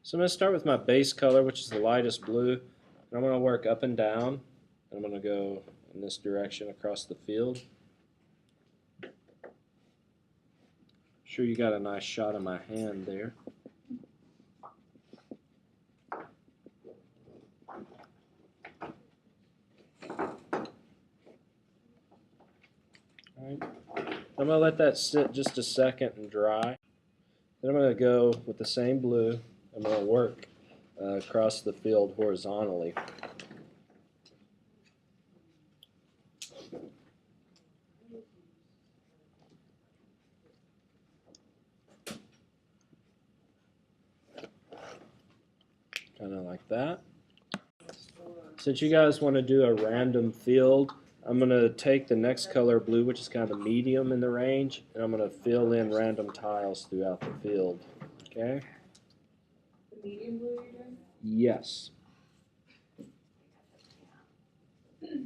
So I'm going to start with my base color, which is the lightest blue. And I'm going to work up and down. And I'm going to go in this direction across the field. Sure you got a nice shot of my hand there. Alright. I'm going to let that sit just a second and dry. Then I'm going to go with the same blue. I'm going to work across the field horizontally. Kind of like that. Since you guys want to do a random field, I'm going to take the next color, blue, which is kind of medium in the range, and I'm going to fill in random tiles throughout the field. Okay? The medium blue you're doing? Yes. Yeah.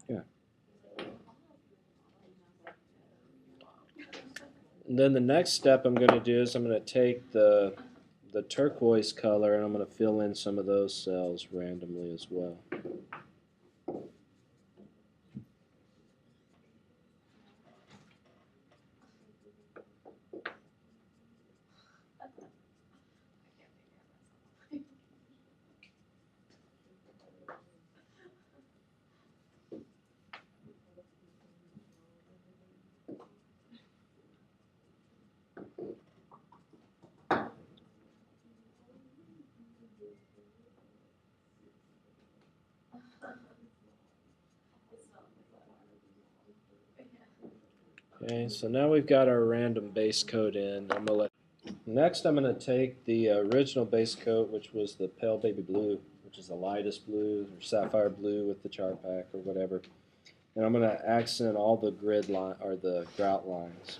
Yeah. And then the next step I'm going to do is I'm going to take the turquoise color and I'm going to fill in some of those cells randomly as well. Okay, so now we've got our random base coat in. Next, I'm going to take the original base coat, which was the pale baby blue, which is the lightest blue, or sapphire blue with the chart pack or whatever, and I'm going to accent all the grid line or the grout lines.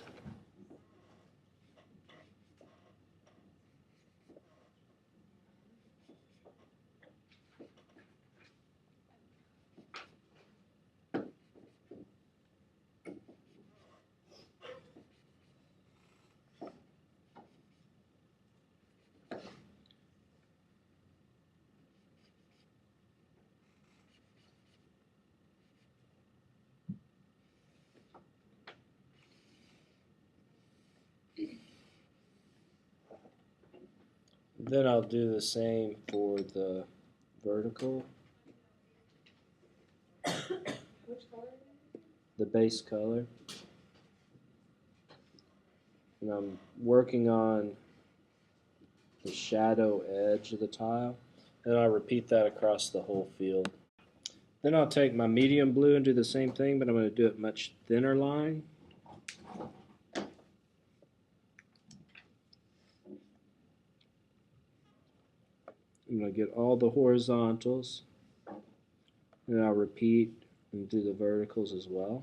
Then I'll do the same for the vertical. Which color? The base color. And I'm working on the shadow edge of the tile. And I'll repeat that across the whole field. Then I'll take my medium blue and do the same thing, but I'm going to do it much thinner line. I'm going to get all the horizontals, and I'll repeat and do the verticals as well.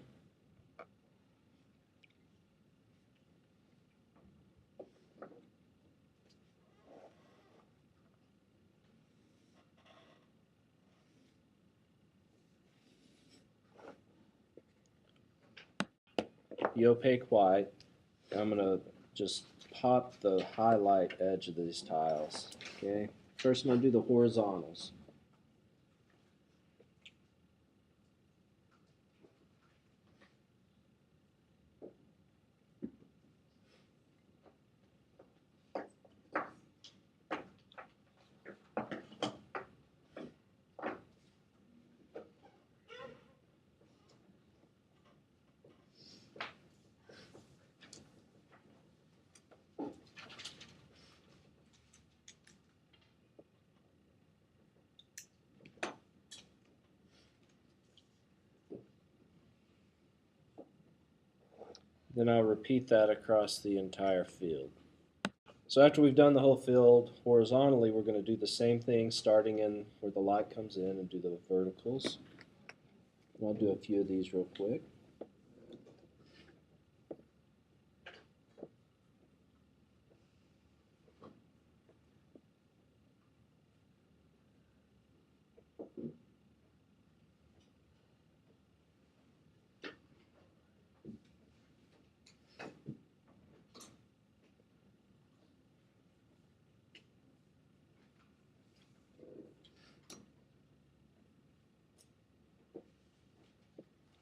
The opaque white, I'm going to just pop the highlight edge of these tiles. Okay. First I'm going to do the horizontals. Then I'll repeat that across the entire field. So after we've done the whole field horizontally, we're going to do the same thing starting in where the light comes in and do the verticals. And I'll do a few of these real quick.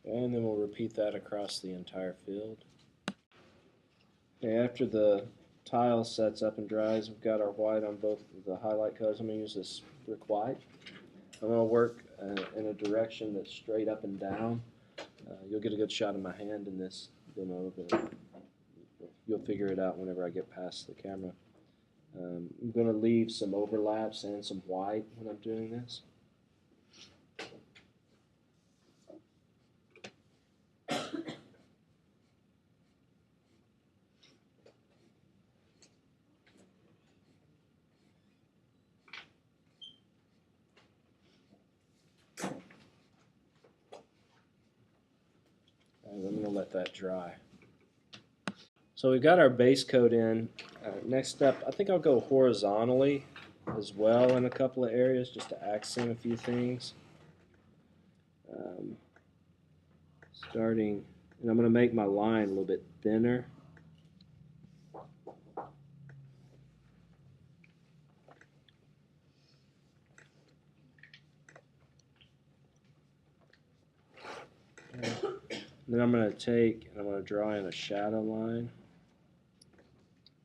And then we'll repeat that across the entire field. Okay, after the tile sets up and dries, we've got our white on both of the highlight colors. I'm going to use this brick white. I'm going to work in a direction that's straight up and down. You'll get a good shot of my hand in this demo, but you'll figure it out whenever I get past the camera. I'm going to leave some overlaps and some white when I'm doing this. And I'm going to let that dry. So we've got our base coat in. Next step, I think I'll go horizontally as well in a couple of areas just to accent a few things. Starting, and I'm going to make my line a little bit thinner. Then I'm going to take and I'm going to draw in a shadow line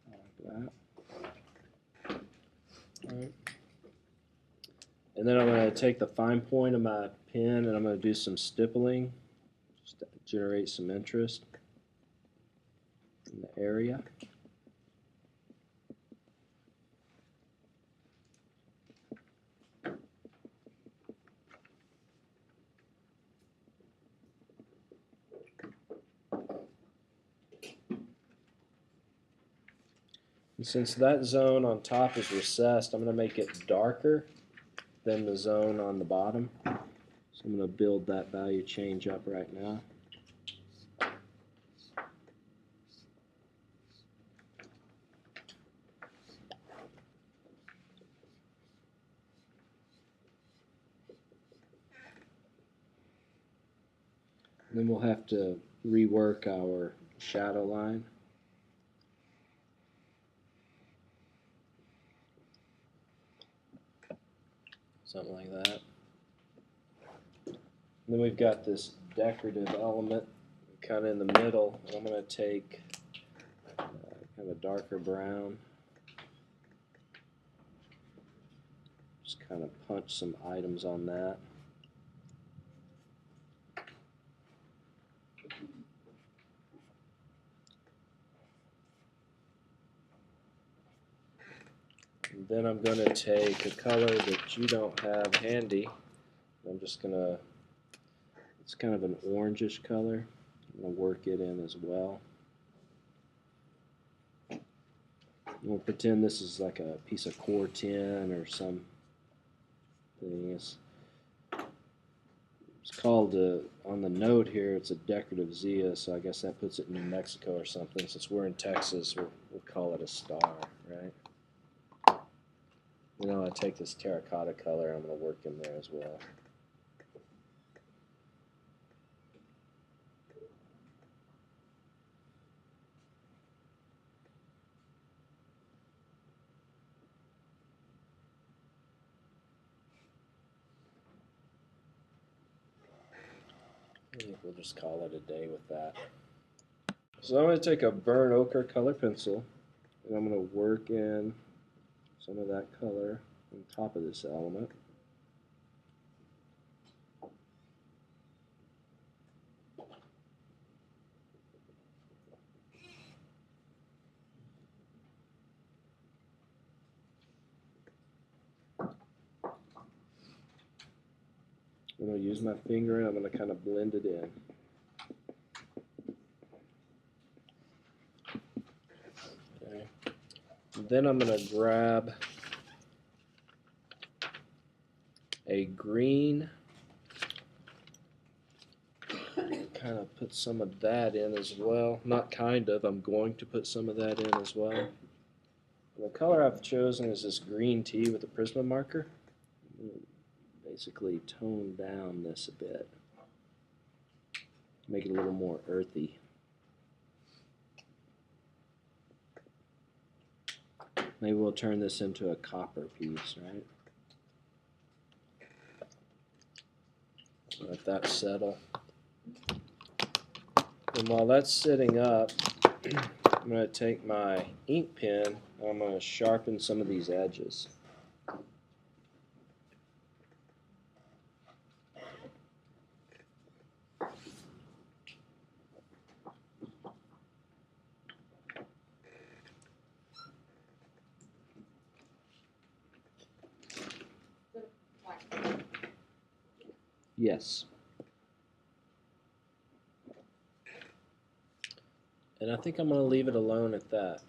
like that. All right. And then I'm going to take the fine point of my pen and I'm going to do some stippling just to generate some interest in the area. And since that zone on top is recessed, I'm going to make it darker than the zone on the bottom. So I'm going to build that value change up right now. And then we'll have to rework our shadow line. Something like that. And then we've got this decorative element kind of in the middle. And I'm going to take kind of a darker brown. Just kind of punch some items on that. And then I'm going to take a color that you don't have handy. I'm just going to, it's kind of an orangish color. I'm going to work it in as well. We'll pretend this is like a piece of core tin or something. It's called, on the note here, it's a decorative Zia, so I guess that puts it in New Mexico or something. Since we're in Texas, we'll call it a star, right? You know, I take this terracotta color, I'm going to work in there as well. I think we'll just call it a day with that. So I'm going to take a burnt ochre color pencil, and I'm going to work in some of that color on top of this element. I'm going to use my finger and I'm going to kind of blend it in. Then I'm going to grab a green, kind of put some of that in as well. Not kind of, I'm going to put some of that in as well. The color I've chosen is this green tea with a Prisma marker. Basically tone down this a bit. Make it a little more earthy. Maybe we'll turn this into a copper piece, right? Let that settle. And while that's sitting up, I'm going to take my ink pen and I'm going to sharpen some of these edges. Yes. And I think I'm going to leave it alone at that.